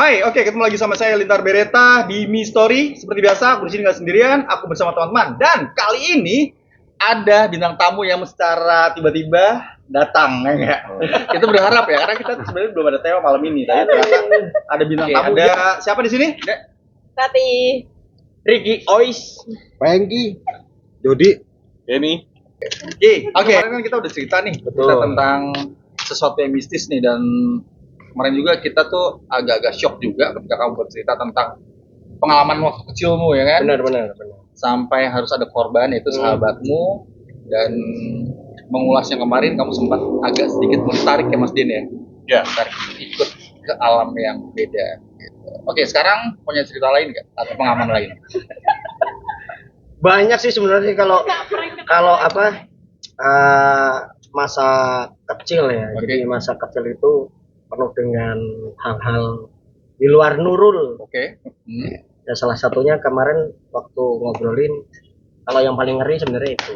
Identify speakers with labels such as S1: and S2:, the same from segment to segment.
S1: Hai, oke, ketemu lagi sama saya Lintar Beretta di Mi Story. Seperti biasa, aku di sini nggak sendirian, aku bersama teman-teman. Dan kali ini ada bintang tamu yang secara tiba-tiba datang, ya nggak? Kita berharap ya, karena kita sebenarnya belum ada tema malam ini. Tapi ternyata ada bintang tamu. Ada siapa di sini?
S2: Tati,
S3: Ricky, Ois,
S4: Pengki, Dodi,
S3: Denny.
S1: Oke, kemarin kan kita udah cerita nih, cerita tentang sesuatu yang mistis nih, dan kemarin juga kita tuh agak-agak shock juga ketika kamu bercerita tentang pengalaman waktu kecilmu, ya kan?
S3: Benar.
S1: Sampai harus ada korban, yaitu sahabatmu, dan mengulasnya kemarin kamu sempat agak sedikit mau ditarik ya Mas Din ya?
S3: Ya.
S1: Tarik ikut ke alam yang beda gitu. Oke, sekarang punya cerita lain nggak? Atau pengalaman lain?
S4: banyak sih sebenarnya kalau masa kecil ya.
S1: Oke.
S4: Jadi masa kecil itu penuh dengan hal-hal di luar nurul.
S1: Oke.
S4: Ya salah satunya kemarin waktu ngobrolin, kalau yang paling ngeri sebenarnya itu.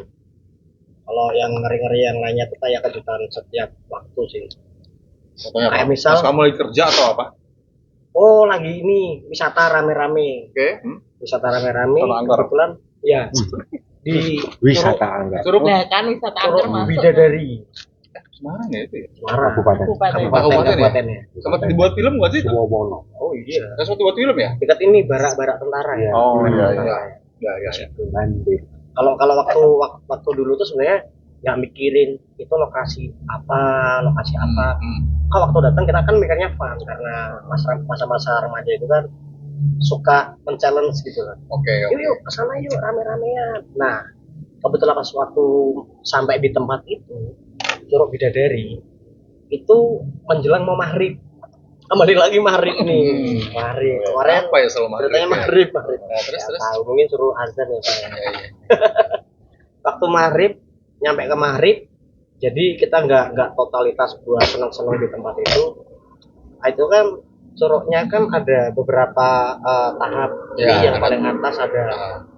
S4: Kalau yang ngeri-ngeri yang lainnya itu kayak kejutan setiap waktu sih.
S1: Contohnya
S4: Kayak
S1: apa?
S4: misal-
S1: Pas kamu lagi kerja atau apa?
S4: Oh lagi ini wisata rame-rame.
S1: Oke.
S4: Wisata rame-rame
S1: Sama Angkor.
S4: kebetulan ya di
S5: Wisata Angga,
S1: Curug
S2: ya kan wisata
S4: Curug
S2: Angker masuk.
S4: Bidadari
S1: Semarang ya itu ya?
S4: Semarang.
S5: Kabupaten
S4: Kabupaten ya.
S1: Sempat dibuat film nggak sih itu?
S5: Wowono.
S4: Oh iya.
S1: Nggak sempat dibuat film ya?
S4: Dekat ini barak-barak tentara ya.
S1: Oh iya.
S4: Iya.
S5: Bandir.
S4: Kalau waktu dulu tuh sebenarnya nggak mikirin itu lokasi apa. Kalau waktu datang kita kan mikirnya fun karena masa-masa remaja itu kan suka men-challenge gitu kan.
S1: Oke.
S4: Yuk kesana yuk rame-ramean. Nah kebetulan pas waktu sampai di tempat itu Curug Bidadari itu menjelang mau maghrib. Kembali lagi maghrib nih. Maghrib. Kemarin
S1: Apa ya selalu maghrib?
S4: ceritanya
S1: ya?
S4: maghrib.
S1: Nah, terus.
S4: Tahu mungkin suruh azan ya Pak.
S1: Iya.
S4: Waktu maghrib nyampe ke maghrib, jadi kita nggak totalitas buat senang-senang di tempat itu. Nah, itu kan curugnya kan ada beberapa tahap.
S1: Ya,
S4: Jadi yang paling atas ada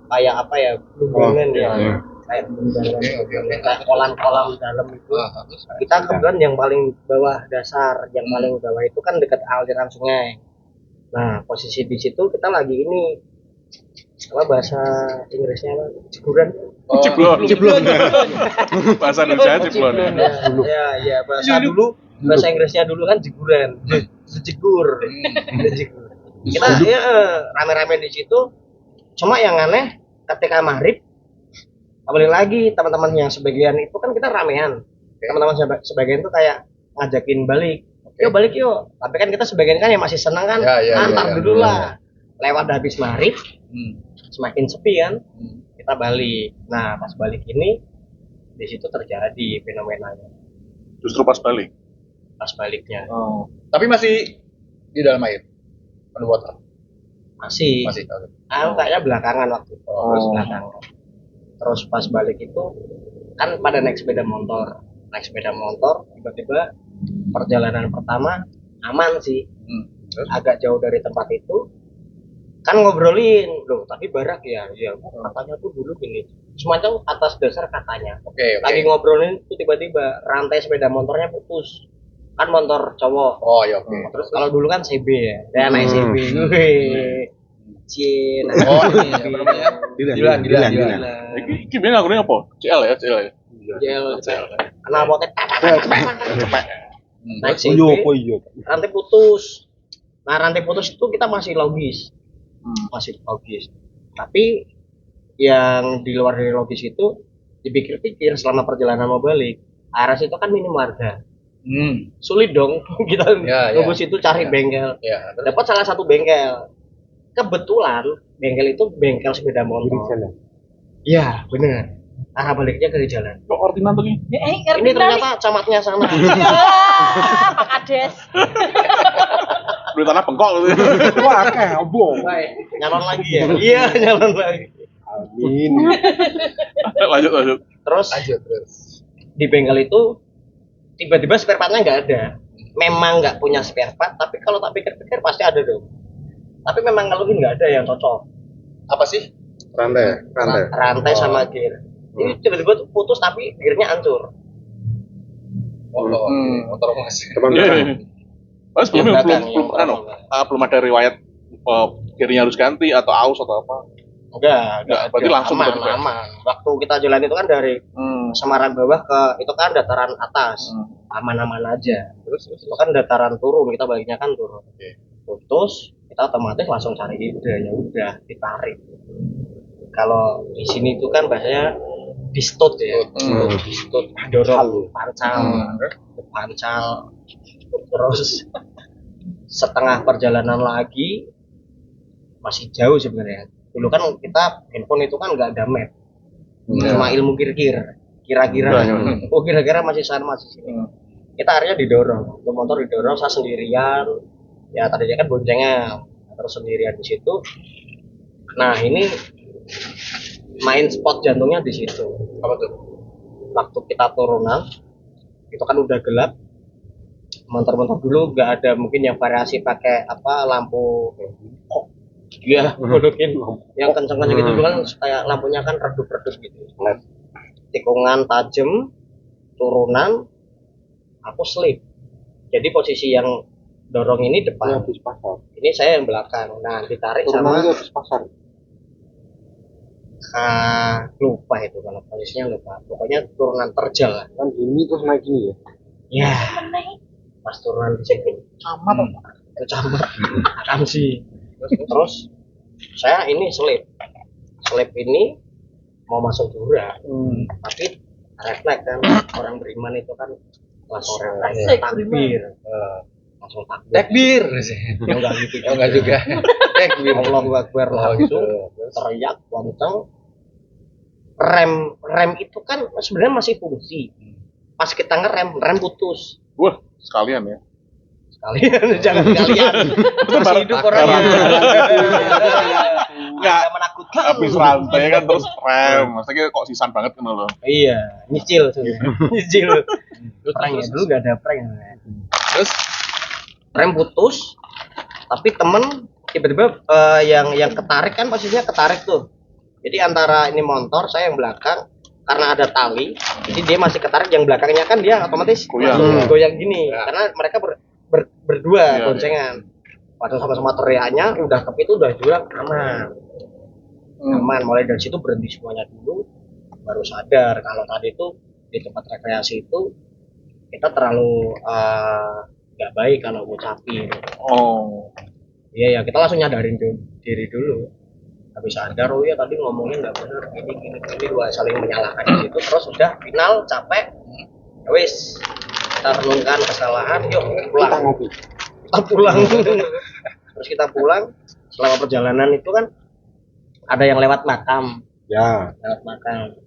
S4: kayak apa ya, gunungan ya.
S5: iya.
S4: Kayak gunungan,
S1: Oke.
S4: kayak kolam-kolam dalam itu.
S1: Terus.
S4: Kita kebetulan yang paling bawah dasar, yang paling bawah itu kan dekat aliran sungai. Nah, posisi di situ kita lagi ini apa bahasa Inggrisnya apa? Jeguran.
S1: Oh,
S3: Ciblon. Bahasa Indonesia ciblon.
S4: Ya, bahasa Inggrisnya dulu kan jeguran. Jegur. Kita ya rame-rame di situ. Cuma yang aneh ketika maghrib, kembali lagi teman-teman yang sebagian itu kan kita ramean. Teman-teman sebagian itu kayak ngajakin balik. Yuk balik yuk. Tapi kan kita sebagian kan yang masih senang kan, antar dulu lah. Lewat habis maghrib, semakin sepi kan, kita balik. Nah pas balik ini, di situ terjadi fenomenanya.
S3: Justru pas balik.
S4: Pas baliknya
S1: Oh. Tapi masih di dalam air. Underwater.
S4: masih.
S1: Oke.
S4: Kayaknya belakangan waktu itu.
S1: Oh.
S4: Belakangan. Terus pas balik itu kan pada naik sepeda motor. Tiba-tiba perjalanan pertama aman sih.
S1: Terus?
S4: Agak jauh dari tempat itu. Kan ngobrolin, loh tapi barak ya, katanya tuh dulu gini, semacam atas dasar katanya.
S1: Oke.
S4: Lagi ngobrolin tuh tiba-tiba rantai sepeda motornya putus, kan motor cowok.
S1: Oh ya oke.
S4: Terus kalau dulu kan CB ya, naik CB, Cien.
S1: Oh ini apa namanya?
S5: Dilan.
S3: Iki biyen ngagune apa? CL ya.
S4: Jel, kenal potek, naik CB,
S5: Iya.
S4: rantai putus. Nah rantai putus itu kita masih logis. Tapi yang di luar dari logis itu dipikir-pikir selama perjalanan mau balik, Aras itu kan minim warga. Sulit dong kita nunggu situ cari bengkel.
S1: Ya. Terus?
S4: Dapat salah satu bengkel. Kebetulan bengkel itu bengkel sepeda motor. Iya, benar. Arah baliknya ke jalan.
S3: Kok ordinan tuh ini?
S4: Ini ternyata camatnya sana.
S2: Pak Kades.
S3: Duit tanah bengkok.
S5: Wah, kebong.
S4: Baik, nyalon lagi ya. Iya, nyalon lagi.
S5: Amin.
S3: Lanjut.
S4: Terus
S1: Terus.
S4: di bengkel itu tiba-tiba spare partnya nggak ada. Memang nggak punya spare part, tapi kalau tak pikir-pikir pasti ada dong. Tapi memang ngeluhin nggak ada yang cocok.
S1: Apa sih?
S4: Rantai sama gear. Ini tiba-tiba tuh putus tapi gearnya hancur.
S1: Motor mas.
S5: Teman-teman.
S3: Oh, sebelumnya
S4: Yang belakang,
S3: belum
S4: yang
S3: belum ada riwayat kirinya harus ganti atau aus atau apa.
S4: Enggak,
S3: Berarti langsung
S4: aman,
S3: tiba-tiba.
S4: aman. Waktu kita jalan itu kan dari Semarang bawah ke itu kan dataran atas, aman-aman aja. Terus itu kan dataran turun, kita baliknya kan turun. Putus, kita otomatis langsung cari ide, ya udah ditarik. Kalau di sini itu kan bahasanya distut ya, distut, dorong pancal, terus setengah perjalanan lagi masih jauh sebenarnya. Dulu kan kita handphone itu kan nggak ada map, cuma ilmu kira-kira kira-kira masih sana masih sini. Kita akhirnya didorong, motor didorong, saya sendirian, ya tadinya kan boncengan, terus sendirian di situ. Nah ini main spot jantungnya di situ. Apa tuh? Waktu kita turunan, itu kan udah gelap. Motor-motor dulu nggak ada mungkin yang variasi pakai apa lampu. Iya, bodokin yang kenceng-kenceng gitu dulu kan kayak lampunya kan redup-redup gitu. Tikungan tajam, turunan, aku slip. Jadi posisi yang dorong ini depan,
S5: Habis pasar.
S4: ini saya yang belakang. Nah ditarik
S5: Turunan itu
S4: sama
S5: habis pasar.
S4: lupa itu kalau posisinya lupa. Pokoknya turunan terjal lah.
S5: Kan gini terus naik gini ya.
S4: Ya, pas turunan di situ.
S2: Sama tuh.
S4: Kecamar, akan sih. Terus saya ini slip ini mau masuk jurang, tapi refleks kan orang beriman itu kan langsung refleks takbir, langsung takbir. Ya enggak gitu,
S1: Enggak juga.
S4: Allahu Akbar langsung teriak kenceng. Rem itu kan sebenarnya masih fungsi. Pas kita rem putus.
S3: Wah, sekalian ya.
S4: Kalian jangan kalian masih hidup orang yang
S3: Enggak,
S4: menakutkan.
S3: habis rantai kan terus rem. Maksudnya kok sisan banget kan lo.
S4: Iya, nyicil sebenarnya. Nyicil. Prank ya, dulu nggak ada prank.
S1: Terus
S4: Rem putus, tapi temen tiba-tiba yang ketarik kan posisinya ketarik tuh. Jadi antara ini motor, saya yang belakang, karena ada tali, jadi dia masih ketarik, yang belakangnya kan dia otomatis
S3: Goyang.
S4: goyang gini, karena mereka berdua
S3: Iya,
S4: boncengan. Padahal sama-sama teriaknya, udah tapi itu udah jurang aman. Aman, mulai dari situ berhenti semuanya dulu, baru sadar kalau tadi itu di tempat rekreasi itu kita terlalu nggak baik kalau ngucapin.
S3: Oh.
S4: Iya ya, kita langsung nyadarin diri dulu. Habis sadar, oh iya tadi ngomongnya nggak benar, gini dua saling menyalahkan di situ. Terus udah final capek, ya wis kita renungkan kesalahan, yuk
S5: Kita
S4: pulang.
S5: ngopi.
S4: Kita pulang. Terus kita pulang. Selama perjalanan itu kan ada yang lewat makam,
S5: Ya.
S4: lewat makam.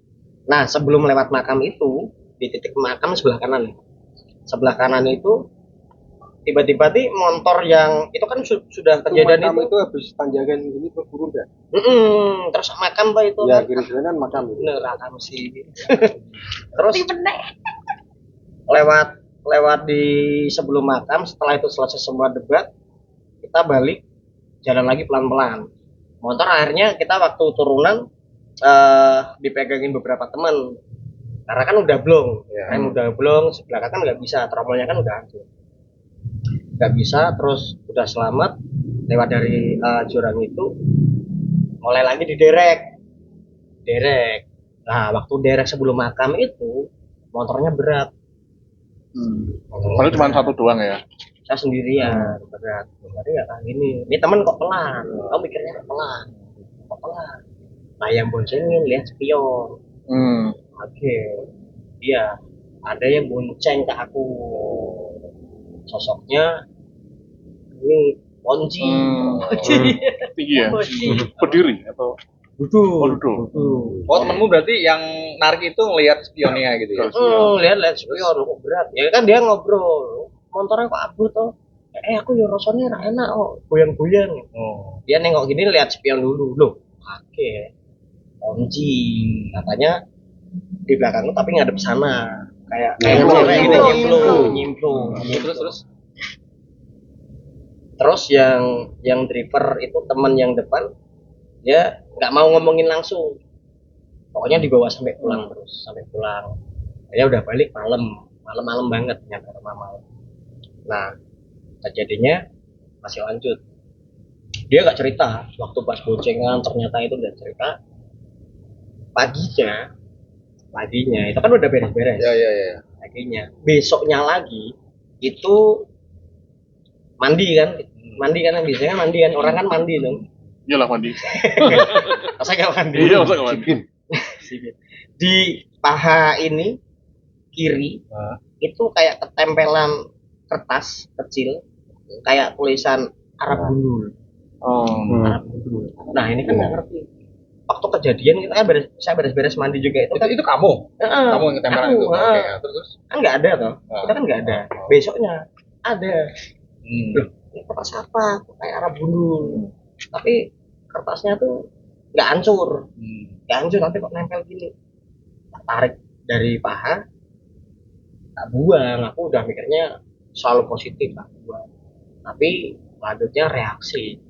S4: Nah sebelum lewat makam itu di titik makam sebelah kanan. Sebelah kanan itu tiba-tiba nih motor yang itu kan sudah kejadian
S5: Makam
S4: itu.
S5: itu habis tanjakan ini terus turun ya.
S4: Terus makam tuh itu
S5: Ya
S4: kan.
S5: kiri kanan makam itu.
S4: Bener makam sih. Terus lewat di sebelum makam, setelah itu selesai semua debat, kita balik jalan lagi pelan-pelan. Motor akhirnya kita waktu turunan dipegangin beberapa teman. Karena kan udah blong, rem udah blong, sebelah kan nggak bisa, tromolnya kan udah hancur. Nggak bisa, terus udah selamat lewat dari jurang itu, mulai lagi derek. Nah waktu derek sebelum makam itu motornya berat.
S3: Padahal cuma satu doang ya.
S4: Saya sendirian berat. Berarti nggak tahan ini teman kok pelan, kamu mikirnya kok pelan. Nah yang boncengin lihat spion. Oke, iya ada yang bonceng ke aku, sosoknya ini Ponci.
S3: Tinggi ya. Berdiri atau
S4: Duduk.
S1: oh temenmu berarti yang narik itu ngelihat spionnya gitu ya.
S4: Lihat spion kok berat. Ya kan dia ngobrol, motornya kok abut toh. Aku ya rasanya ra enak kok, goyang-goyang. Dia nengok gini lihat spion dulu. Loh, oke. Ponci katanya di belakangku tapi ngadep sana. Kayak cewek gini nyemplung. Terus yang driver itu teman yang depan dia nggak mau ngomongin langsung, pokoknya dibawa sampai pulang terus sampai pulang. Ya udah balik malam banget nyampe rumah malam. Nah Kejadiannya masih lanjut. Dia nggak cerita waktu pas boncengan, ternyata itu udah cerita. Paginya itu kan udah beres-beres.
S1: Ya.
S4: Paginya, besoknya lagi itu mandi kan biasanya kan mandi kan, orang kan mandi dong.
S3: Iyalah mandi.
S4: Masa nggak mandi?
S3: Iya, masa nggak mandi?
S4: Di paha ini kiri itu kayak ketempelan kertas kecil kayak tulisan Arab gundul. Arab gundul. Nah ini kan nggak ngerti. Waktu kejadian kita kan saya beres-beres mandi juga itu kan
S1: Itu kamu. Kamu yang ketempelan itu. Oke, terus.
S4: kan nggak ada toh. Kita kan nggak ada. Besoknya ada. Loh, ini kertas apa? Kayak Arab gundul. Tapi kertasnya tuh nggak hancur. Nggak hancur tapi kok nempel gini. Tarik dari paha, tak buang. Aku udah mikirnya selalu positif, tak buang. Tapi lanjutnya reaksi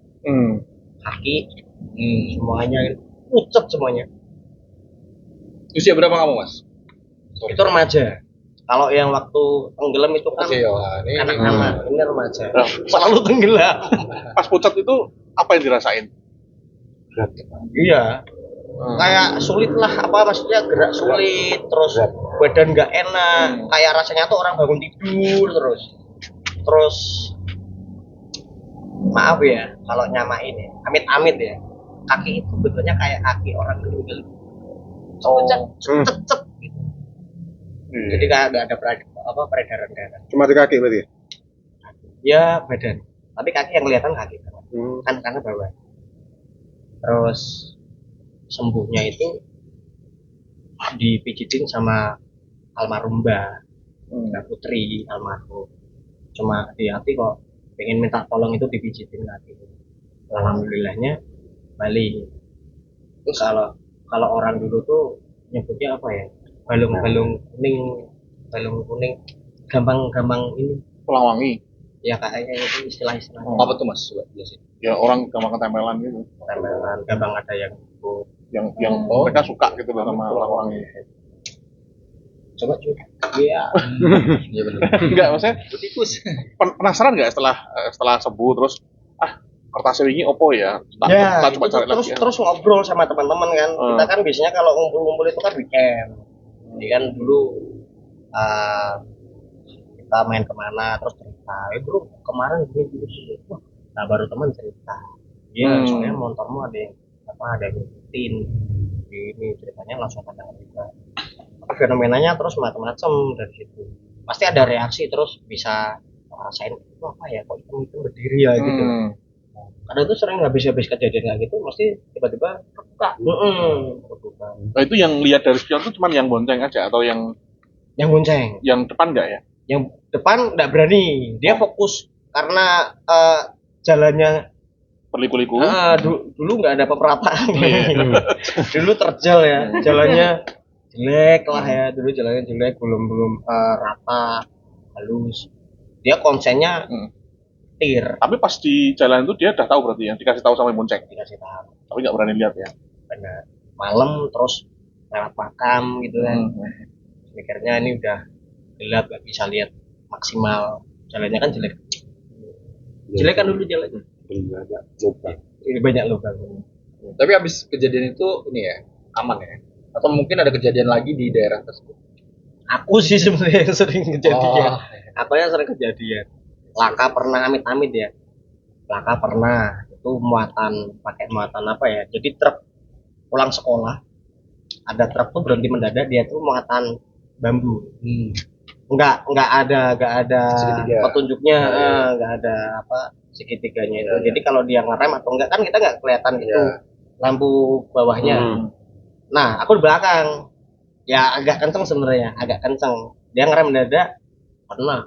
S4: kaki, semuanya pucat semuanya.
S1: Usia berapa kamu, Mas?
S4: Itu remaja. Kalau yang waktu tenggelam itu kan
S1: Ini
S4: anak-anak, ini remaja.
S3: Nah,
S4: Selalu tenggelam.
S3: Pas pucat itu apa yang dirasain?
S4: Iya. Kayak sulit lah, apa maksudnya gerak sulit, terus badan nggak enak, kayak rasanya tuh orang bangun tidur terus maaf ya kalau nyamain ya, amit-amit ya, kaki itu bentuknya kayak kaki orang meninggal, cecep gitu. Jadi kayak nggak ada peredaran darah.
S5: Cuma di kaki berarti ya?
S4: Ya badan, tapi kaki yang kelihatan kaki kan karena bawah. Terus sembuhnya itu dipijitin sama almarhum Mbak Putri almarhum. Cuma di hati kok pengen minta tolong itu dipijitin lagi. Alhamdulillahnya balik. Terus kalau orang dulu tuh nyebutnya apa ya? Balung kuning gampang ini
S3: Pelangi.
S4: ya kayaknya itu istilah-istilah.
S1: Apa tuh, Mas? Coba jelasin.
S3: Ya orang gampang ketempelan gitu.
S4: Tempelan, gampang ada yang
S3: Yang mereka suka gitu loh sama orang-orang ini.
S4: coba cuy. Iya.
S1: Iya benar.
S3: Enggak, maksudnya
S1: Tikus.
S3: penasaran nggak setelah sembuh terus kertasnya ini opo ya? Tak coba
S4: itu
S3: cari lagi.
S4: terus ngobrol sama teman-teman kan. Kita kan biasanya kalau ngumpul-ngumpul itu kan weekend. Jadi kan dulu kita main kemana terus cerita, bro kemarin gini. Nah baru teman cerita. Iya, soalnya motormu ada yang ngikutin. Ini ceritanya langsung pada kita. Fenomenanya terus macam-macam dari situ. Pasti ada reaksi terus bisa rasain itu apa ya kok itu berdiri ya gitu. Kadang tuh sering habis kejadian kayak gitu mesti tiba-tiba terbuka. Terbuka.
S3: Nah, itu yang lihat dari spion itu cuma yang bonceng aja atau yang
S4: Yang bonceng.
S3: depan nggak ya?
S4: Yang depan nggak berani, dia fokus karena jalannya
S3: Berliku-liku.
S4: dulu nggak ada pemerataan. Dulu terjal ya, jalannya jelek lah ya, dulu jalannya jelek, belum rata, halus. Dia konsennya tir.
S3: Tapi pas di jalan itu dia udah tahu berarti ya, dikasih tahu sama bonceng.
S4: Dikasih tahu.
S3: Tapi nggak berani lihat ya.
S4: Benar. Malam terus lewat makam gitu kan. Mikirnya ini udah gelap nggak bisa lihat maksimal, jalannya kan jelek. Jelek kan dulu jalannya. Banyak lubang.
S1: Tapi habis kejadian itu ini ya, aman ya? Atau mungkin ada kejadian lagi di daerah tersebut?
S4: Aku sih sebenarnya yang sering kejadian. Aku yang sering kejadian. Laka pernah amit-amit ya. Laka pernah itu pakai muatan apa ya? Jadi truk pulang sekolah. Ada truk tuh berhenti mendadak, dia tuh muatan bambu. Enggak ada
S1: Segitiga.
S4: petunjuknya, enggak ada segitiganya itu. Jadi kalau dia ngerem atau enggak kan kita enggak kelihatan gitu lampu bawahnya. Nah, aku di belakang. Ya agak kenceng sebenarnya, agak kenceng. Dia ngerem mendadak, kena.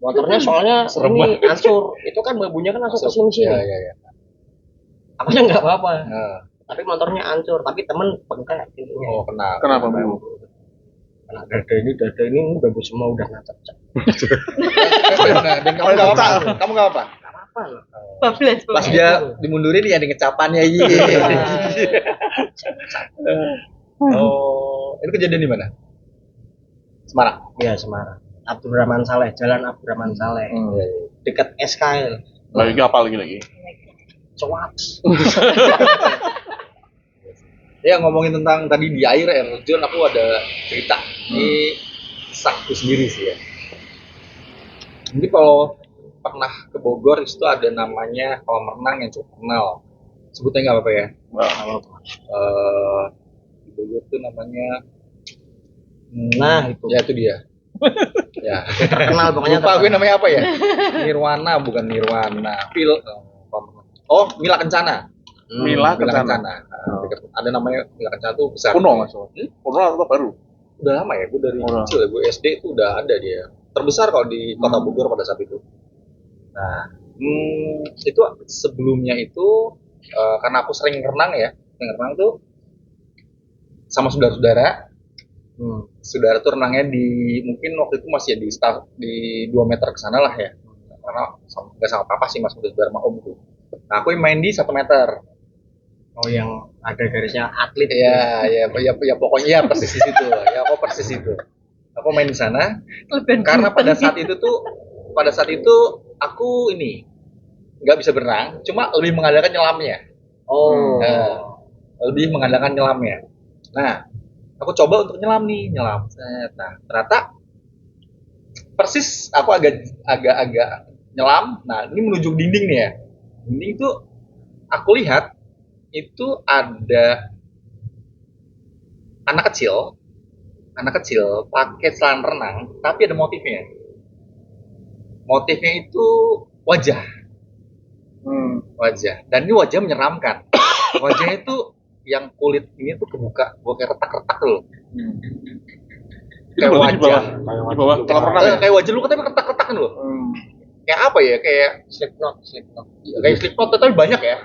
S4: Motornya soalnya ini hancur. Itu kan bambunya kan langsung ke sini.
S1: Iya.
S4: Akunya nggak apa-apa. Tapi motornya hancur, tapi temen bengkak ininya.
S1: Oh, kenal.
S3: Kenapa Bu?
S4: Nah, dada ini bambu semua udah nacap.
S1: Dan kamu nggak apa? Kamu nggak apa?
S4: Apa loh?
S2: Bablas.
S1: Pas dia dimundurin ya ada ngecapannya iya. Oh, itu kejadian di mana? Semarang.
S4: Iya Semarang. Abdurrahman Saleh, Jalan Abdurrahman Saleh. Dekat SKL.
S3: Lagi apa lagi?
S4: Coaks.
S1: Ya ngomongin tentang tadi di air terjun, aku ada cerita. Ini kisahku sendiri sih ya. Jadi kalau pernah ke Bogor itu ada namanya kolam renang yang cukup terkenal. Sebutnya nggak apa-apa ya. Di Bogor tuh namanya.
S4: Nah, itu.
S1: Ya itu dia. Ya.
S4: Terkenal pokoknya.
S1: Lupa gue namanya apa ya? Nirwana bukan Nirwana. Oh, Mila Kencana.
S3: Mila Kencana.
S1: Ada namanya Mila Kencana tuh besar.
S3: Kuno Mas. Kuno atau baru?
S1: Udah lama ya, gue dari kecil ya, gue SD itu udah ada dia. Terbesar kalau di kota Bogor pada saat itu. Nah, itu sebelumnya itu karena aku sering renang ya, sering renang tuh sama saudara-saudara. Saudara tuh renangnya di mungkin waktu itu masih di 2 meter ke sana lah ya. Karena nggak sama papa sih mas, saudara sama om tuh. Nah, aku main di 1 meter.
S4: Oh, yang ada garisnya atlet.
S1: Ya pokoknya ya persis di situ. Ya, aku persis itu. Aku main di sana. Karena pada saat itu aku ini nggak bisa berenang, cuma lebih mengandalkan nyelamnya. Lebih mengandalkan nyelamnya. Nah, aku coba untuk nyelam. Nah, ternyata persis aku agak nyelam. Nah, ini menuju dinding nih ya. Dinding itu aku lihat itu ada anak kecil pakai celana renang, tapi ada motifnya. Motifnya itu wajah. Dan ini wajah menyeramkan. Wajahnya itu yang kulit ini tuh kebuka, kayak retak-retak loh. Kayak wajah.
S3: Di bawah kolam renang ya?
S1: Kayak wajah lu tapi retak-retak kan loh. Kayak apa ya? Kayak
S4: Slipknot.
S1: Kayak Slipknot tapi banyak ya.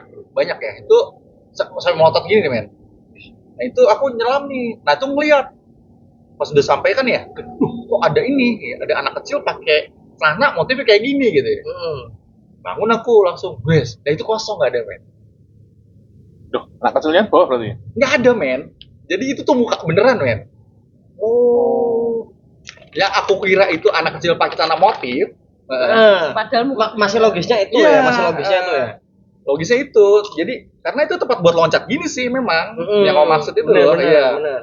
S1: Itu sampai melotot gini nih men. Nah itu aku nyelam nih. Nah itu ngeliat pas udah sampai kan ya, kok ada ini, ada anak kecil pakai celana motifnya kayak gini gitu ya. Bangun aku langsung, guys. Nah itu kosong nggak ada men.
S3: Duh, anak kecilnya bawah berarti?
S1: Nggak ada men. Jadi itu tuh muka beneran men. Oh. Yang aku kira itu anak kecil pakai celana motif.
S2: Padahal
S4: Masih logisnya itu
S1: Iya,
S4: ya, masih logisnya itu ya.
S1: Logisnya itu, jadi karena itu tempat buat loncat gini sih memang. Yang mau maksud itu
S4: bener,
S1: loh, iya.
S4: bener.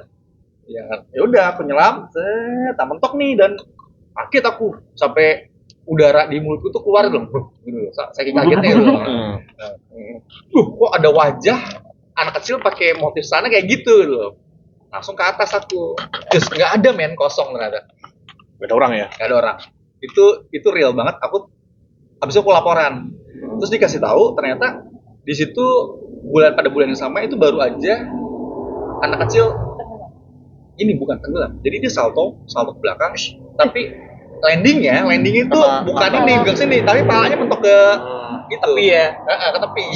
S1: Ya udah aku nyelam, tak mentok nih dan kaget aku sampai udara di mulutku tuh keluar gitu loh. Saking kagetnya itu. Kok ada wajah anak kecil pakai motif sana kayak gitu loh. Langsung ke atas aku. Terus nggak ada men, kosong ternyata.
S3: Beda orang ya?
S1: Nggak ada orang. Itu real banget. Habis itu aku laporan. Terus dikasih tahu ternyata di situ pada bulan yang sama itu baru aja anak kecil ini bukan tenggelam. Jadi dia salto ke belakang, tapi landing itu bukan ini, bukan sini, tapi palanya mentok ke gitu. Tepi ya. Ke tepi.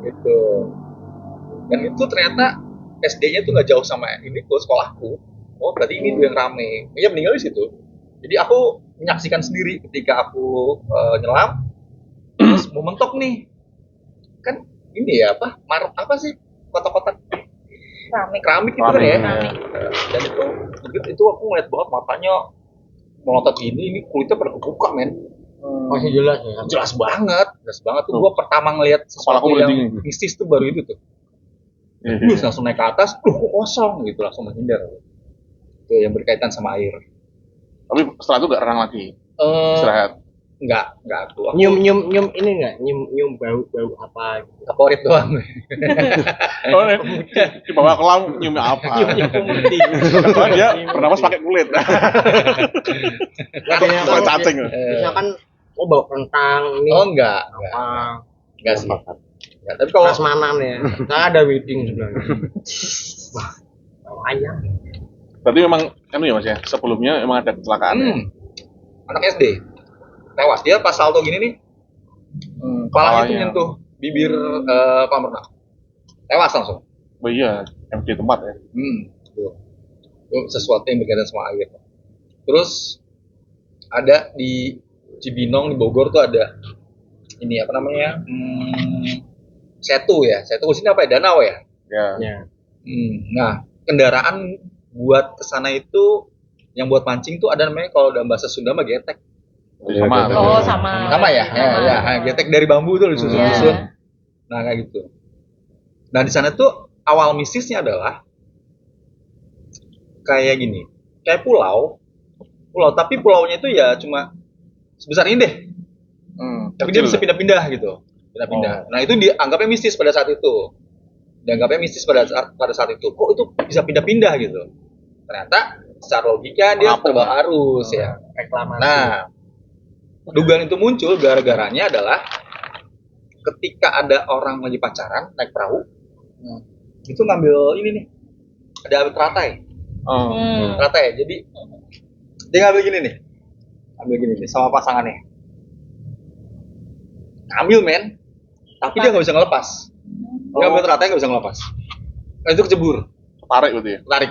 S1: Gitu. Dan itu ternyata SD-nya tuh nggak jauh sama ini tuh sekolahku. Oh, berarti ini tuh yang rame. Dia meninggal di situ. Jadi aku menyaksikan sendiri ketika aku nyelam terus mau mentok nih. Kan ini ya apa sih? Kotak-kotak keramik itu kan ya. Dan itu aku ngeliat banget matanya melotot ini kulitnya pada kebuka men.
S4: Masih jelas ya.
S1: Jelas banget tuh gua pertama ngeliat sesuatu yang mistis tuh baru itu tuh. Terus langsung naik ke atas, kok kosong gitu, langsung menghindar. Itu yang berkaitan sama air.
S3: Tapi setelah itu nggak renang lagi? Istirahat?
S1: Enggak aku.
S4: Nyium ini enggak? Nyium bau apa gitu.
S1: Kaporit doang.
S3: Oh, di bawah kolam nyium apa?
S4: Nyium pemutih.
S3: Karena dia bernapas pakai kulit. Kulit cacing.
S4: Misalkan bau kentang ini.
S1: Oh enggak. Enggak sih. Ya, tapi kalau
S4: prasmanan ya. Nah, ada wedding sebenarnya. Wah, ayam.
S3: Berarti memang ya mas ya, sebelumnya emang ada kecelakaan ya?
S1: Anak SD tewas, dia pas salto gini nih kepalanya tuh nyentuh bibir kolam renang, tewas langsung.
S3: Oh iya, MD tempat ya.
S1: Itu sesuatu yang berkaitan sama air. Terus ada di Cibinong di Bogor tuh ada ini apa namanya Setu di sini apa ya, danau ya.
S3: Ya.
S1: Nah kendaraan buat kesana itu yang buat mancing tuh ada namanya kalau dalam bahasa Sunda mah getek.
S3: Sama.
S2: Oh, sama.
S1: Sama ya? Ya, getek dari bambu tuh disusun-susun.
S2: Iya.
S1: Nah, kayak gitu. Nah, di sana tuh awal mistisnya adalah kayak gini. Kayak pulau, tapi pulaunya itu ya cuma sebesar ini deh. Tapi dia bisa pindah-pindah gitu. Pindah-pindah. Nah, itu dianggapnya mistis pada saat itu. Dianggapnya mistis pada saat itu. Kok itu bisa pindah-pindah gitu? Ternyata secara logika dia terbang arus ya.
S4: Reklamasi.
S1: Nah, dugaan itu muncul gara-garanya adalah ketika ada orang lagi pacaran naik perahu, itu ngambil ini nih, ada teratai, teratai. Jadi dia ngambil gini nih sama pasangannya, ngambil men, tapi dia nggak bisa ngelepas. Dia ngambil teratai nggak bisa ngelepas. Nah, itu kecebur,
S3: Tarik berarti ya?
S1: tarik.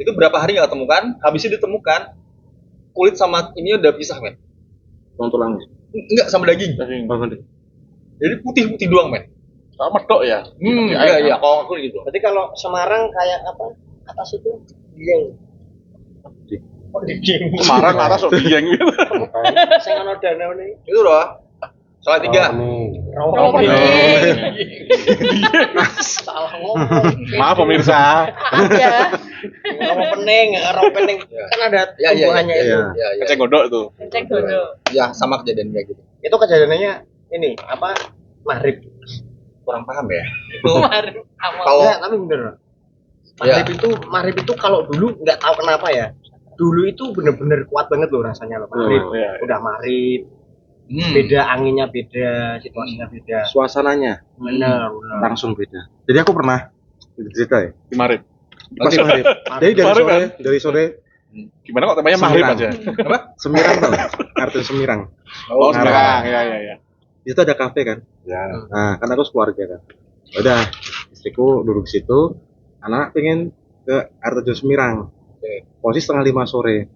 S1: Itu berapa hari nggak ketemukan? Habisnya ditemukan kulit sama ini udah pisah men.
S5: Tulangnya.
S1: Enggak sama daging. Jadi putih doang men.
S3: Sama medok ya?
S1: Iya, kalau aku gitu.
S4: Berarti kalau Semarang kayak apa? Atas itu dieng. Oh, dieng.
S3: Semarang atas kok geng gitu.
S4: Sing ono danau nih.
S1: Itu loh. Salah 3.
S2: Oh,
S4: Salah ngomong.
S3: Maaf pemirsa.
S2: Ada.
S4: Romo pening. Kan ada tumbuhannya itu.
S1: Iya.
S3: Kecek godok tuh.
S2: Cek dulu.
S1: Ya, sama kejadian kayak gitu.
S4: Itu kejadiannya ini apa? Maghrib.
S1: Kurang paham ya. Itu
S2: Kemarin awal.
S1: kalau
S4: Enggak, tapi bener. Maghrib itu kalau dulu nggak tahu kenapa ya. Dulu itu bener-bener kuat banget loh rasanya loh maghrib.
S3: Iya.
S4: Udah maghrib. Beda anginnya beda, situasinya beda.
S5: Suasananya
S4: Bener.
S5: langsung beda. Jadi aku pernah cerita ya.
S3: Di Marib.
S5: Pas maghrib. Jadi dari sore
S3: Gimana kok temanya Marib
S5: Semirang.
S3: aja?
S1: apa?
S5: Semirang tau? Artinya Semirang.
S3: Oh,
S5: Nah,
S3: Semarang. Iya.
S5: Itu ada kafe kan.
S3: Ya.
S5: Nah, kan aku sekeluarga kan. Udah, istriku duduk situ, anak pengen ke air terjun Semirang. Posisi 4:30 sore.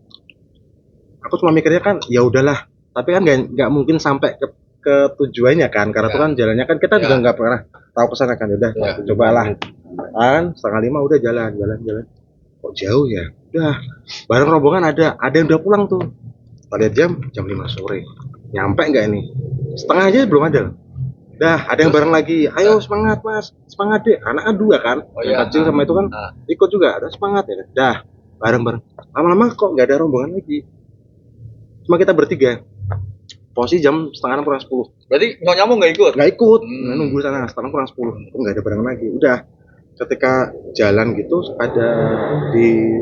S5: Aku cuma mikirnya kan, ya udahlah. Tapi kan nggak mungkin sampai ke tujuannya kan, karena itu kan jalannya kan kita juga nggak pernah tahu kesana kan. Udah, cobalah. Kan 4:30 udah jalan. Kok jauh ya? Udah, bareng rombongan ada yang udah pulang tuh. Kita lihat jam 5 sore. Nyampe nggak ini? Setengah aja belum ada. Dah, ada yang bareng lagi. Ayo semangat mas, semangat deh. Anak 2 kan, yang kecil sama itu kan ikut juga. Ada semangat ya. Dah, bareng. Lama-lama kok nggak ada rombongan lagi. Cuma kita bertiga. Posisi jam 5:30 kurang 10.
S1: Berarti nyamuk nggak ikut?
S5: Nggak ikut, nunggu sana 5:30 kurang 10. Kok nggak ada bareng lagi. Udah, ketika jalan gitu ada di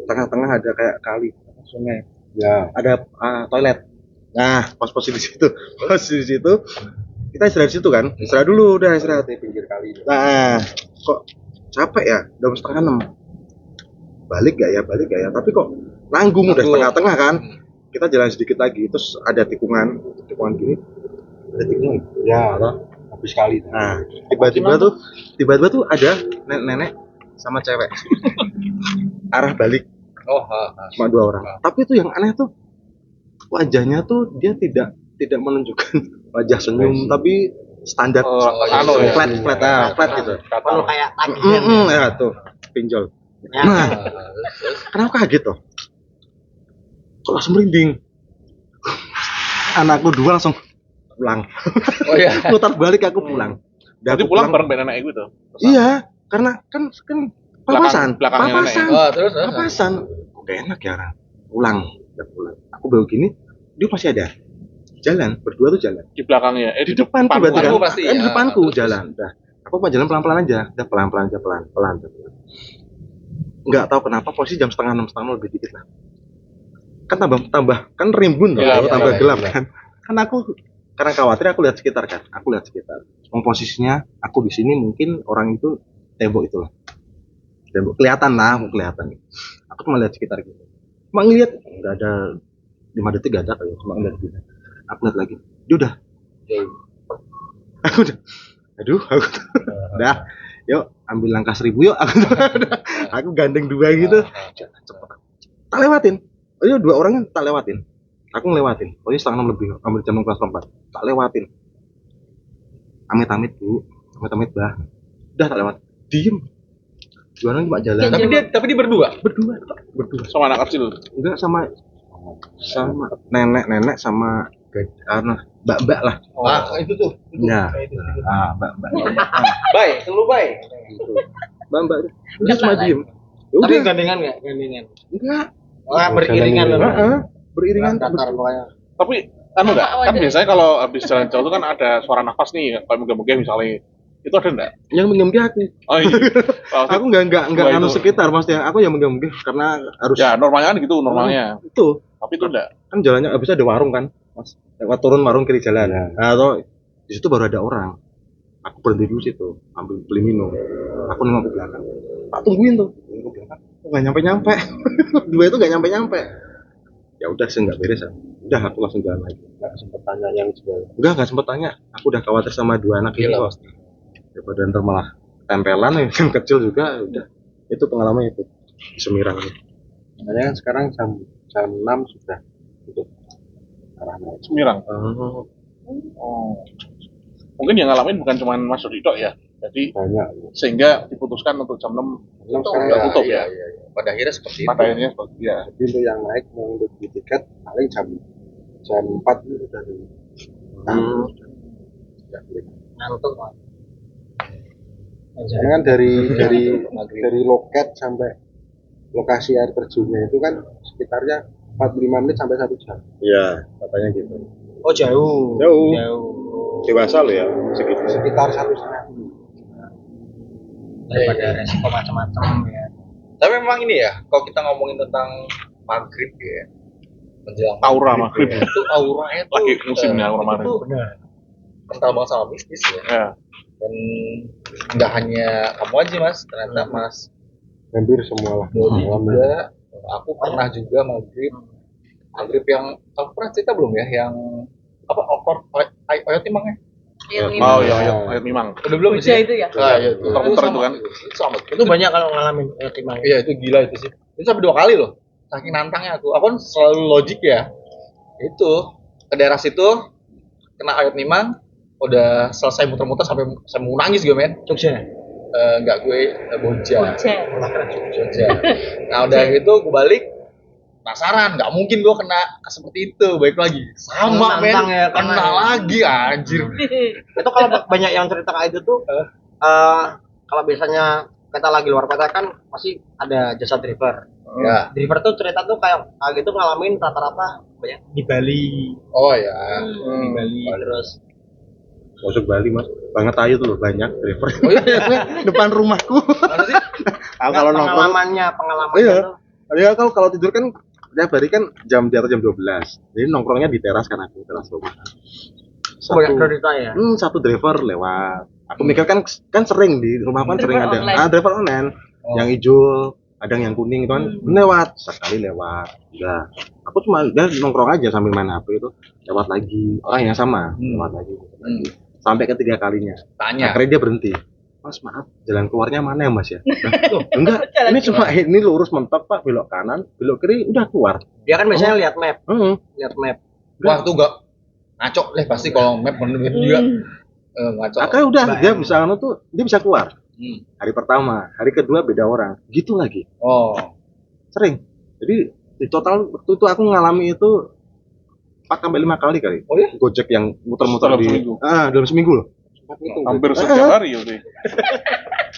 S5: tengah-tengah ada kayak kali sungai. Ya, ada toilet. Nah, posisi di situ. Kita istirahat di situ kan. Istirahat dulu, udah istirahat di pinggir kali. Nah, kok capek ya? Udah 5:30. Balik gak ya? Tapi kok nanggung udah tengah-tengah kan. Kita jalan sedikit lagi, terus ada tikungan gini. Ada tikungan. Ya, habis kali. Nah, tiba-tiba tuh ada nenek sama cewek. Arah balik. Cuma 2 orang. Tapi itu yang aneh tuh wajahnya tuh dia tidak menunjukkan wajah senyum, tapi standar flat gitu.
S4: Kalau kayak tagihan.
S5: Ya tuh, pinjol.
S4: Ya.
S5: Nah, kenapa kaget tuh? Kok langsung merinding? Anakku 2 langsung pulang.
S1: Oh iya.
S5: Putar balik aku pulang.
S3: Jadi pulang bareng nenek itu.
S5: Iya, karena kan papasan.
S3: Belakangnya nenek.
S1: Terus.
S5: Papasan. Udah enak ya orang. Pulang. Aku baru gini, dia masih ada. Jalan, berdua tuh jalan.
S3: Di belakangnya.
S5: Di depan tiba-tiba.
S1: Pasti,
S5: Di depanku jalan. Udah. Aku mau jalan pelan-pelan aja. Udah pelan. Nggak tahu kenapa posisi jam 5:30 lebih dikit lah. Kan tambah kan rimbun tuh, tambah gelap kan. Kan aku karena khawatir aku lihat sekitar kan. Posisinya aku di sini mungkin orang itu tembok itu lah. Tembok kelihatan. Aku cuma lihat sekitar gitu. Cuma ngeliat nggak ada 5 detik nggak ada kayak cuma ngeliat gitu. Aku lihat lagi. Dia udah. Aku udah. Yuk ambil langkah 1000 yuk. Aku gandeng 2 gitu. Cepet. Tak lewatin. Oh iya 2 orangnya tak lewatin. Aku ngelewatin. Oh iya 5:30 lebih. Ambil jam kelas 4. Tak lewatin. Amit-amit bu. Amit-amit bah. Udah tak lewat. Diem. Dua orang cuma jalan.
S1: Tapi dia berdua.
S5: Berdua.
S3: Sama anak kecil.
S5: Enggak sama nenek sama mbak lah.
S1: Itu tuh.
S5: Ya. Mbak.
S1: Baik, lu baik.
S5: Gitu. Mbak. Dia
S2: Enggak
S5: cuma
S2: lah.
S5: diem. Ya
S4: Tapi
S5: udah.
S4: gandengan nggak? Gandengan.
S5: Enggak.
S4: Wah, beriringan loh.
S5: Beriringan
S4: Datar pokoknya.
S3: Tapi anu enggak?
S2: Sama
S3: Kan
S2: ada.
S3: biasanya kalau habis jalan jauh itu kan ada suara nafas nih, kayak megah-megah misalnya. Itu ada enggak?
S5: Yang menggem aku.
S3: Oh iya.
S5: Aku enggak
S3: Wah,
S5: anu
S3: itu.
S5: sekitar maksudnya. Aku yang menggem karena harus
S3: Ya, normalnya kan gitu normalnya.
S5: itu.
S3: Tapi itu enggak.
S5: Kan jalannya habis ada warung kan. Mas, lewat turun warung kiri jalan. Nah, atau di situ baru ada orang. Aku berhenti dulu situ, ambil beli minum. Aku nengok ke belakang. Tak tungguin tuh. Nengok ke belakang. Enggak nyampe-nyampe. Dua itu enggak nyampe-nyampe. Ya udah sih enggak beres. Udah aku langsung jalan lagi. Enggak sempet tanya yang jual. Enggak sempet tanya. Aku udah khawatir sama dua anak ini kok. Daripada ntar malah tempelan yang kecil juga udah. Itu pengalaman itu di Semirang ini. Makanya kan sekarang jam 6 sudah tutup.
S3: Semirang.
S5: Oh,
S3: Oh. Mungkin yang ngalamin bukan cuma Mas Dito ya. Jadi
S5: banyak.
S3: sehingga diputuskan untuk jam 6
S5: Sekarang
S3: tutup ya.
S1: Pada akhirnya seperti
S3: Pada akhirnya seperti ya.
S5: Jadi untuk yang naik yang untuk di tiket paling jam 4 itu udah dulu.
S4: Ngantuk Mas.
S5: Karena kan dari loket sampai lokasi air terjunnya itu kan sekitarnya 45 menit sampai 1 jam. Iya, katanya gitu.
S4: Oh jauh.
S5: Jauh. Dewasa lo ya, segitu. Sekitar 1,5.
S4: Daripada resiko macam-macam ya.
S1: Tapi memang ini ya, kalau kita ngomongin tentang maghrib ya, menjelang
S3: Aura maghrib.
S1: itu auranya tuh
S3: Lagi musimnya aura maghrib.
S1: itu kental banget sama mistis ya.
S3: Ya.
S1: Dan nggak hanya kamu aja Mas, ternyata Mas
S5: Hampir semua lah.
S1: Dodi juga, aku pernah juga maghrib yang aku pernah cerita belum ya, yang apa oyot timangnya?
S3: Oh iya, ayat memang.
S1: Udah belum
S2: Bocah itu ya?
S1: Nah, iya, itu.
S3: Putar-putar itu kan.
S1: Sama.
S4: Itu banyak kalau ngalamin timang.
S1: Iya itu gila itu sih. Itu sampai 2 kali loh. Saking nantangnya aku. Aku kan selalu logik ya. Itu ke daerah situ kena ayat nimang, udah selesai muter-muter sampai saya mau nangis gue men.
S4: Jogja.
S1: Enggak gue Boja.
S2: Bocah.
S1: Nah udah gitu gue balik penasaran, nggak mungkin gue kena seperti itu. Baik lagi sama men,
S4: Nantang ya,
S1: kena
S4: kena ya.
S1: lagi anjir.
S4: Itu kalau banyak yang cerita kayak itu tuh kalau biasanya kita lagi luar kota kan pasti ada jasa driver.
S1: Ya.
S4: Driver tuh cerita tuh kayak gitu ngalamin rata-rata banyak di Bali.
S1: Oh ya.
S4: Di Bali terus
S5: Masuk Bali mas, banget aja tuh loh, banyak driver.
S1: Oh iya.
S5: Depan rumahku.
S1: Mana sih?
S5: Kalau nongkrong,
S4: pengalamannya
S5: Iya.
S4: tuh
S5: kalau tidur kan tiap hari kan jam di atas jam 12. Jadi nongkrongnya di teras kan aku, teras rumah.
S4: banyak cerita ya.
S5: Satu driver lewat. Aku mikir kan sering di rumah kan sering
S2: Driver
S5: ada.
S2: online.
S5: Driver online. Yang hijau, ada yang kuning itu kan lewat. Sekali lewat. Udah. Aku cuma udah nongkrong aja sambil main HP itu. Lewat lagi. Orang yang sama, lewat lagi. Sampai ketiga kalinya.
S1: Tanya.
S5: Akhirnya dia berhenti. Mas maaf, jalan keluarnya mana ya mas ya? Nah, enggak,
S2: Jalan
S5: ini cuma ini lurus mentok pak, belok kanan, belok kiri, udah keluar.
S4: Dia kan biasanya lihat map,
S5: Heeh.
S4: lihat map.
S1: Wah tuh gak ngaco deh pasti kalau map bener gitu juga ngaco.
S5: Akhirnya udah dia bisa anu tuh, dia bisa keluar.
S1: Hmm.
S5: Hari pertama, hari kedua beda orang, gitu lagi.
S1: Oh.
S5: Sering. Jadi di total waktu itu aku ngalami itu 4 sampai 5 kali kali.
S1: Oh ya?
S5: Gojek yang muter-muter
S3: Dalam
S5: di
S3: seminggu?
S5: dalam seminggu loh. Sempat ngitung.
S3: Hampir setiap hari ya udah.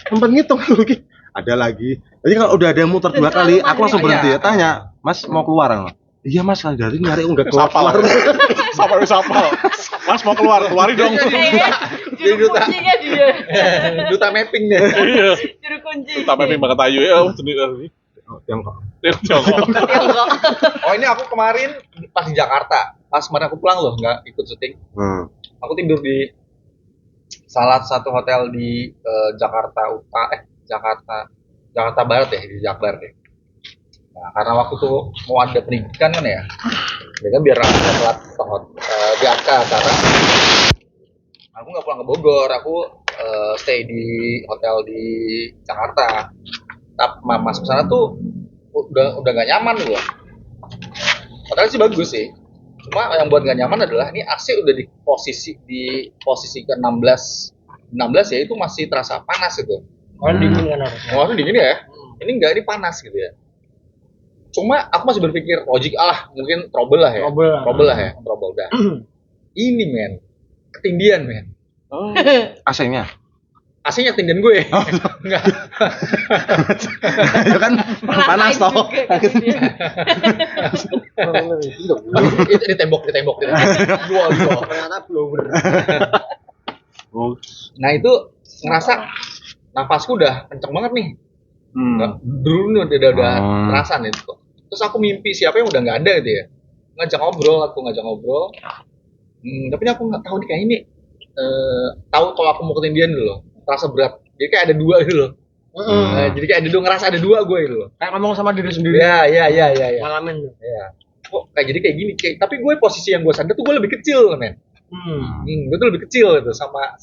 S5: Sempat ngitung lagi. Ada lagi. Jadi kalau udah ada yang muter 2 kali, aku langsung berhenti ya. Tanya, Mas mau keluar nggak? Iya Mas, dari nyari enggak keluar.
S3: Sapal. Sapal. Mas mau keluarin dong.
S1: Jadi duta.
S2: Kuncinya dia.
S1: Duta mapping deh.
S3: Iya.
S2: Juru kunci.
S3: Tambah banget ayu ya, jenis
S5: Tiongkok.
S3: Tiongkok.
S2: Tiongkok.
S1: Oh ini aku kemarin pas di Jakarta. Pas kemarin aku pulang loh, nggak ikut syuting. Aku tidur di salah satu hotel di Jakarta Barat ya, di Jakbar deh. Nah, karena waktu itu mau ada pendidikan kan ya, kan biar aku nggak telat di acara. Aku nggak pulang ke Bogor, aku stay di hotel di Jakarta. Tapi masuk sana tuh udah nggak nyaman gua. Hotel sih bagus sih. Cuma yang buat nggak nyaman adalah ini AC udah di posisi ke 16 ya, itu masih terasa panas itu.
S4: Kan dingin kan harusnya.
S1: Harusnya dingin ya. ini enggak, ini panas gitu ya. Cuma aku masih berpikir logik mungkin trouble lah ya. Trouble dah. Ini men, ketindian men.
S3: Oh.
S5: AC-nya.
S1: AC-nya ketindian gue. Enggak.
S5: Ya kan panas toh.
S1: Itu di tembok. Dua.
S4: Ternyata blower.
S5: Oh.
S1: Nah itu ngerasa nafasku udah kenceng banget nih. Dulu nih udah terasa nih. Terus aku mimpi siapa yang udah nggak ada gitu ya. Ngajak ngobrol. Tapi aku nggak tahu nih kayak ini. Tahu kalau aku mau ketindian dulu loh. Terasa berat. Jadi kayak ada dua gitu loh. Jadi kayak ngerasa ada dua gue gitu loh.
S4: Kayak ngomong sama diri sendiri.
S1: Iya.
S4: Ngalamin.
S1: Iya. Kok kayak jadi kayak gini. Tapi gue posisi yang gue sadar tuh gue lebih kecil men. Gue tuh lebih kecil gitu sama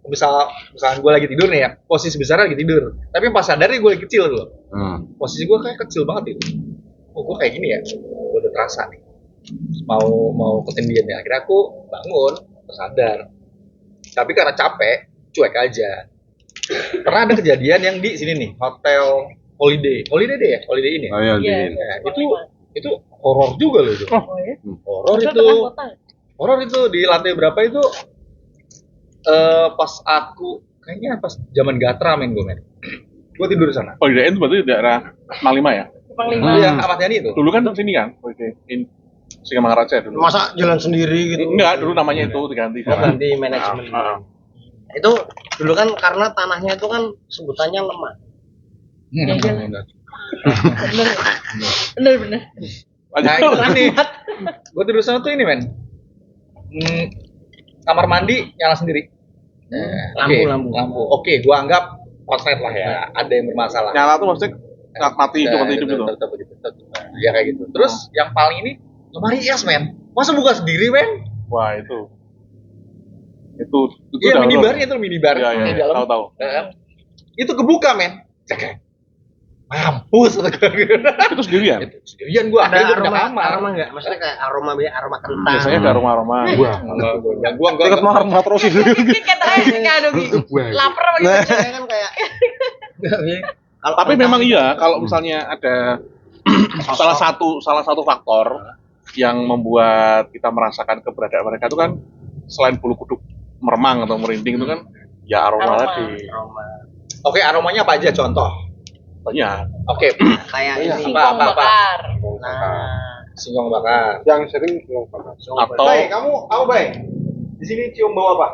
S1: misalnya gue lagi tidur nih ya, posisi besar lagi tidur, tapi pas sadarnya gue lagi kecil loh. Posisi gue kayak kecil banget itu. Gue kayak gini ya, gue udah terasa nih mau ketindian ya. Akhirnya aku bangun tersadar, tapi karena capek cuek aja. Pernah ada kejadian yang di sini nih, hotel Holiday deh ya, Holiday ini.
S5: Oh iya,
S1: Ya, itu horor juga loh itu.
S2: Oh ya.
S1: Horor itu di lantai berapa itu? Pas aku kayaknya pas zaman Gatra men. Gue tidur di sana.
S3: Oh, itu berarti di daerah Malima ya?
S2: Panglima.
S1: Iya, Ahmad Yani itu.
S3: Dulu kan sini kan? Oke. Singamangaraja dulu.
S4: Masa jalan sendiri gitu?
S3: Enggak, dulu namanya itu diganti.
S4: Ganti manajemen. Itu dulu kan karena tanahnya itu kan sebutannya lemah.
S2: Bener.
S1: Nah, itu nih. Gue tidur di sana tuh ini men. Kamar mandi nyala sendiri. Lampu. Oke, gua anggap konslet lah ya. Ada yang bermasalah.
S3: Nyala tuh maksudnya mati hidup gitu.
S1: Ya kayak gitu. Terus yang paling ini lemari es men. Masa buka sendiri men?
S3: Wah, itu. Itu
S1: Iya
S3: udah
S1: minibar.
S3: Iya,
S1: Di dalam.
S3: tahu.
S1: Itu kebuka men. Mampus.
S3: Itu sendirian.
S1: Sendirian gua
S4: Ada
S1: punya kamar.
S4: aroma enggak? Maksudnya kayak aroma kentang.
S3: Biasanya ada aroma-aroma.
S1: Yang gua enggak.
S5: Ikut aroma terus itu.
S2: Kata lapar apa gitu.
S4: Saya kan kayak
S3: Tapi memang iya kalau misalnya ada salah satu faktor yang membuat kita merasakan keberadaan mereka itu kan selain bulu kuduk meremang atau merinding itu kan ya aroma tadi.
S1: Oke, aromanya apa aja contoh?
S3: Banyak.
S1: Oke,
S4: kayak ini.
S2: Singkong bakar.
S4: Nah,
S1: singkong bakar.
S5: Yang sering
S3: Atau
S1: Bay, kamu Bay? Di sini cium bau apa?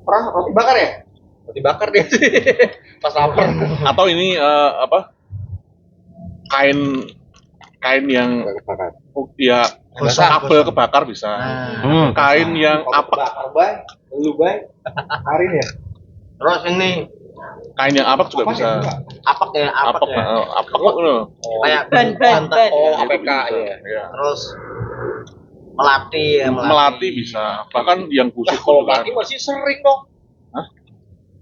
S1: Pernah roti bakar ya? Roti bakar dia sih. Pas lapar.
S3: atau ini kain yang ya kabel kebakar bisa. Kain yang apak,
S1: Bay, lu Bay. Karin ya?
S4: terus ini
S3: kain yang apak juga bisa.
S4: apak ya.
S3: Apak loh.
S4: Kayak
S2: Ban.
S1: Oh, APK ya.
S3: Ya.
S4: Terus melati ya,
S3: Melati bisa. Bahkan yang busuk
S1: Kalau
S3: pun kan.
S1: mati masih sering dong.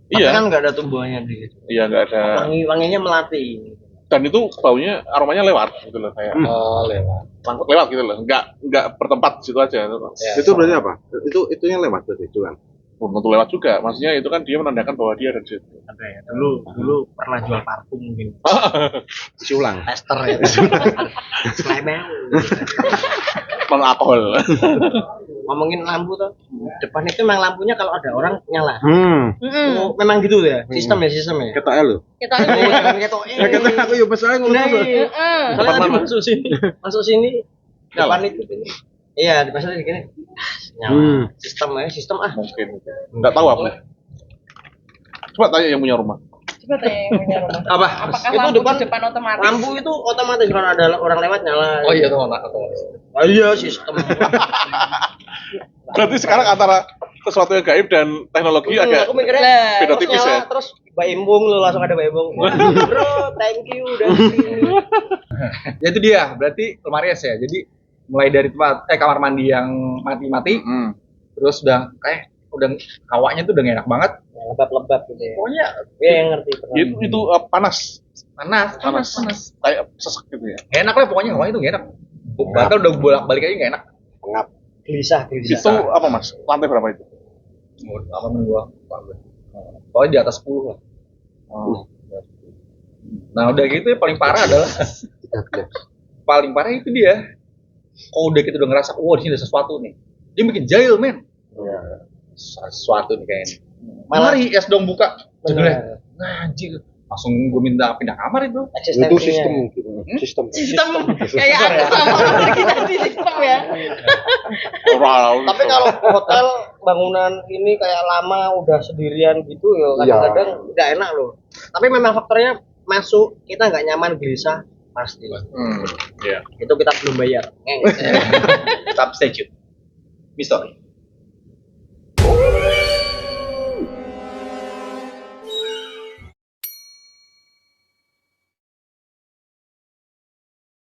S4: Tapi
S3: Iya.
S4: kan nggak ada tumbuhannya di situ.
S3: Iya nggak ada.
S4: Wanginya melati.
S3: Dan itu baunya aromanya lewat gitu loh kayak lewat gitu loh. Nggak bertempat di situ aja.
S5: Itu berarti apa? Itunya lewat berarti itu kan.
S3: Belum tentu lewat juga. Maksudnya itu kan dia menandakan bahwa dia ada di situ.
S4: Ada ya. Dulu pernah jual parfum mungkin.
S5: Siulang.
S4: Tester ya. Slemel.
S3: Non alkohol.
S4: Ngomongin lampu tuh. Depan itu memang lampunya kalau ada orang nyala.
S2: Mm-mm.
S4: Oh, memang gitu ya. Sistem ya.
S5: Kita lu.
S2: Kita
S4: Oh, jangan ketok.
S5: Ya kita aku yo pesan ngono.
S4: Kalau tadi masuk sini. Depan itu. Iya, di pasar gini. Nyala. Sistem
S3: Mungkin. Nggak tahu aku. Coba tanya yang punya rumah.
S2: Coba tanya yang punya rumah.
S4: Apa?
S2: Apakah
S4: Itu
S2: lampu
S4: depan
S2: di depan otomatis?
S4: lampu itu otomatis kalau ada orang lewat nyala.
S1: Oh iya teman aku.
S4: Oh iya, sistem.
S3: Berarti sekarang antara sesuatu yang gaib dan teknologi agak
S4: Aku mikirnya
S2: Lah,
S3: beda
S4: terus
S3: tipis
S4: nyala,
S3: ya.
S4: terus Mbak Embung lu langsung ada Mbak Embung. Bro, thank you udah sini.
S1: Ya itu dia, berarti lemari es ya. Jadi mulai dari tempat kamar mandi yang mati-mati, terus udah hawanya tuh udah gak enak banget.
S4: Lebab-lebab gitu ya.
S1: Pokoknya
S4: Iya yang ngerti.
S3: itu panas.
S1: panas.
S3: Kayak sesek gitu ya.
S1: Gak enak lah pokoknya hawanya tuh gak enak. Bahkan udah bolak-balik aja gak enak.
S5: Pengap.
S4: Gelisah.
S3: Itu apa Mas? Lantai berapa itu?
S1: Apa menurut gua? Pokoknya di atas 10 lah. Nah udah gitu ya paling parah adalah paling parah itu dia. Kalau udah kita udah ngerasa, wah di sini ada sesuatu nih, dia bikin jahil men. Sesuatu nih kayaknya. Mari es dong buka. Judulnya, anjir. Langsung gue minta pindah kamar itu.
S5: Itu sistem
S2: Sistem kayak aku sama orang kita di sistem ya.
S4: Tapi kalau hotel bangunan ini kayak lama udah sendirian gitu ya kadang-kadang nggak enak loh. Tapi memang faktornya masuk kita nggak nyaman gelisah pasti.
S3: Iya.
S4: Itu kita belum bayar.
S1: Tetap stay tune. Mystery.